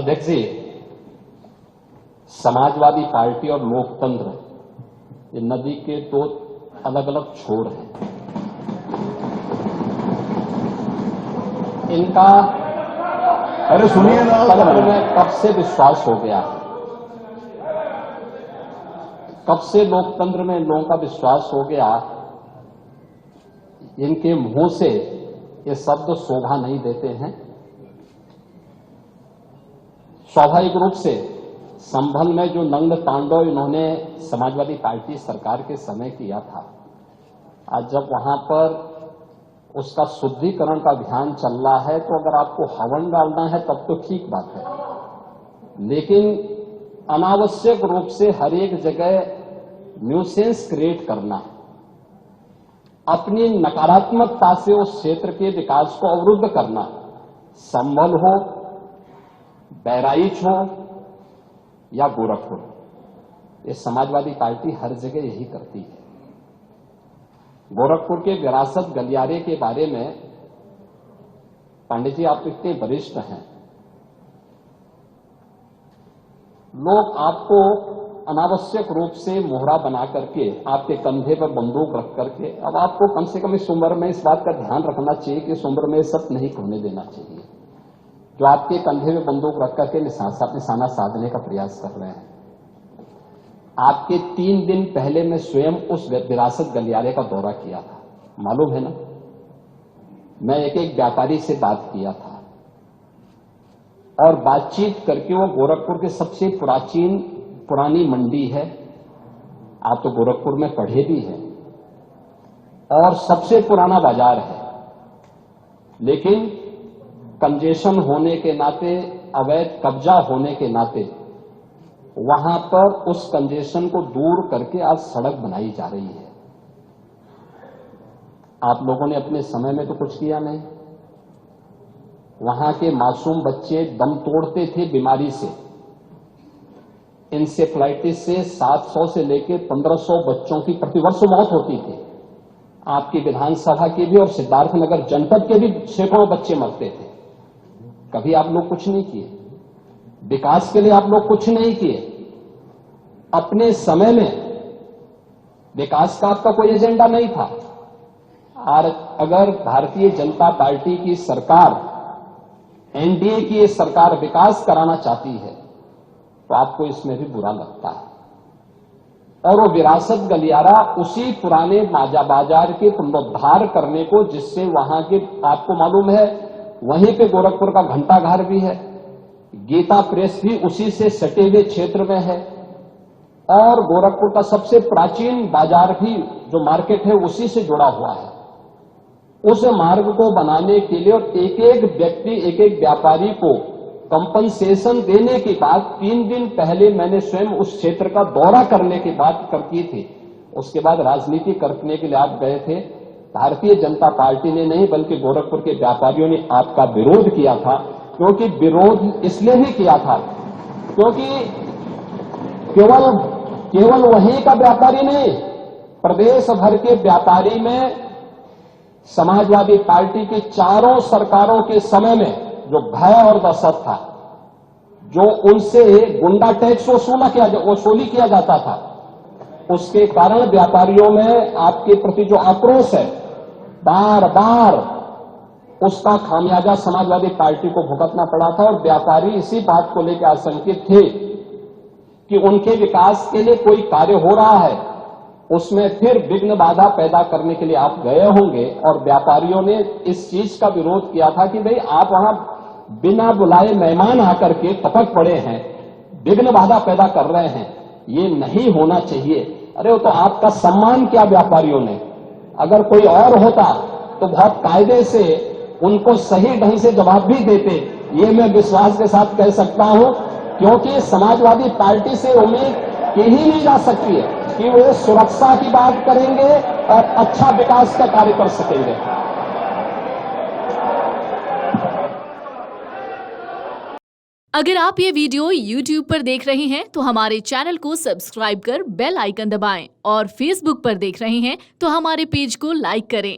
अध्यक्ष जी, समाजवादी पार्टी और लोकतंत्र ये नदी के दो अलग अलग छोर हैं। इनका अरे सुनिए ना, लोकतंत्र में कब से विश्वास हो गया है, कब से लोकतंत्र में लोगों का विश्वास हो गया, इनके मुंह से ये शब्द शोभा नहीं देते हैं। स्वाभाविक रूप से संभल में जो नंग तांडव इन्होंने समाजवादी पार्टी सरकार के समय किया था, आज जब वहां पर उसका शुद्धिकरण का अभियान चल रहा है, तो अगर आपको हवन डालना है तब तो ठीक बात है, लेकिन अनावश्यक रूप से हर एक जगह न्यूसेंस क्रिएट करना, अपनी नकारात्मकता से उस क्षेत्र के विकास को अवरुद्ध करना, संभल हो, बहराइच हो या गोरखपुर, ये समाजवादी पार्टी हर जगह यही करती है। गोरखपुर के विरासत गलियारे के बारे में पांडे जी आप इतने वरिष्ठ हैं, लोग आपको अनावश्यक रूप से मोहरा बना करके आपके कंधे पर बंदूक रख करके, अब आपको कम से कम इस उम्र में इस बात का ध्यान रखना चाहिए कि इस उम्र में सब नहीं होने देना चाहिए, जो आपके कंधे में बंदूक रख करके निशाना साधने का प्रयास कर रहे हैं। आपके 3 दिन पहले मैं स्वयं उस विरासत गलियारे का दौरा किया था, मालूम है ना। मैं एक व्यापारी से बात किया था और बातचीत करके, वो गोरखपुर के सबसे पुरानी मंडी है, आप तो गोरखपुर में पढ़े भी हैं, और सबसे पुराना बाजार है, लेकिन कंजेशन होने के नाते, अवैध कब्जा होने के नाते वहां पर उस कंजेशन को दूर करके आज सड़क बनाई जा रही है। आप लोगों ने अपने समय में तो कुछ किया नहीं। वहां के मासूम बच्चे दम तोड़ते थे बीमारी से, इंसेफ्लाइटिस से 700 से लेकर 1500 बच्चों की प्रतिवर्ष मौत होती थी। आपकी विधानसभा के भी और सिद्धार्थनगर जनपद के भी सैकड़ों बच्चे मरते थे। कभी आप लोग कुछ नहीं किए, विकास के लिए आप लोग कुछ नहीं किए। अपने समय में विकास का आपका कोई एजेंडा नहीं था। और अगर भारतीय जनता पार्टी की सरकार, एनडीए की ये सरकार विकास कराना चाहती है, तो आपको इसमें भी बुरा लगता है। और वो विरासत गलियारा उसी पुराने बाजार के पुनरुद्धार करने को, जिससे वहां के, आपको मालूम है, वहीं पे गोरखपुर का घंटाघर भी है, गीता प्रेस भी उसी से सटे हुए क्षेत्र में है, और गोरखपुर का सबसे प्राचीन बाजार भी जो मार्केट है उसी से जुड़ा हुआ है। उस मार्ग को बनाने के लिए और एक एक व्यक्ति, एक एक व्यापारी को कंपनसेशन देने के बाद 3 दिन पहले मैंने स्वयं उस क्षेत्र का दौरा करने की बात की थी। उसके बाद राजनीति करने के लिए आप गए थे। भारतीय जनता पार्टी ने नहीं, बल्कि गोरखपुर के व्यापारियों ने आपका विरोध किया था। क्योंकि विरोध इसलिए भी किया था क्योंकि केवल वहीं का व्यापारी नहीं, प्रदेश भर के व्यापारी में समाजवादी पार्टी की चारों सरकारों के समय में जो भय और दहशत था, जो उनसे गुंडा टैक्स वसूली किया जाता था, उसके कारण व्यापारियों में आपके प्रति जो आक्रोश है, बार बार उसका खामियाजा समाजवादी पार्टी को भुगतना पड़ा था। और व्यापारी इसी बात को लेकर आशंकित थे कि उनके विकास के लिए कोई कार्य हो रहा है, उसमें फिर विघ्न बाधा पैदा करने के लिए आप गए होंगे। और व्यापारियों ने इस चीज का विरोध किया था कि भाई आप वहां बिना बुलाए मेहमान आकर के टपक पड़े हैं, विघ्न बाधा पैदा कर रहे हैं, ये नहीं होना चाहिए। अरे वो तो आपका सम्मान किया व्यापारियों ने। अगर कोई और होता तो बहुत कायदे से उनको सही ढंग से जवाब भी देते, ये मैं विश्वास के साथ कह सकता हूं, क्योंकि समाजवादी पार्टी से उम्मीद की ही नहीं जा सकती है कि वो सुरक्षा की बात करेंगे और अच्छा विकास का कार्य कर सकेंगे। अगर आप ये वीडियो YouTube पर देख रहे हैं तो हमारे चैनल को सब्सक्राइब कर बेल आइकन दबाएं, और Facebook पर देख रहे हैं तो हमारे पेज को लाइक करें।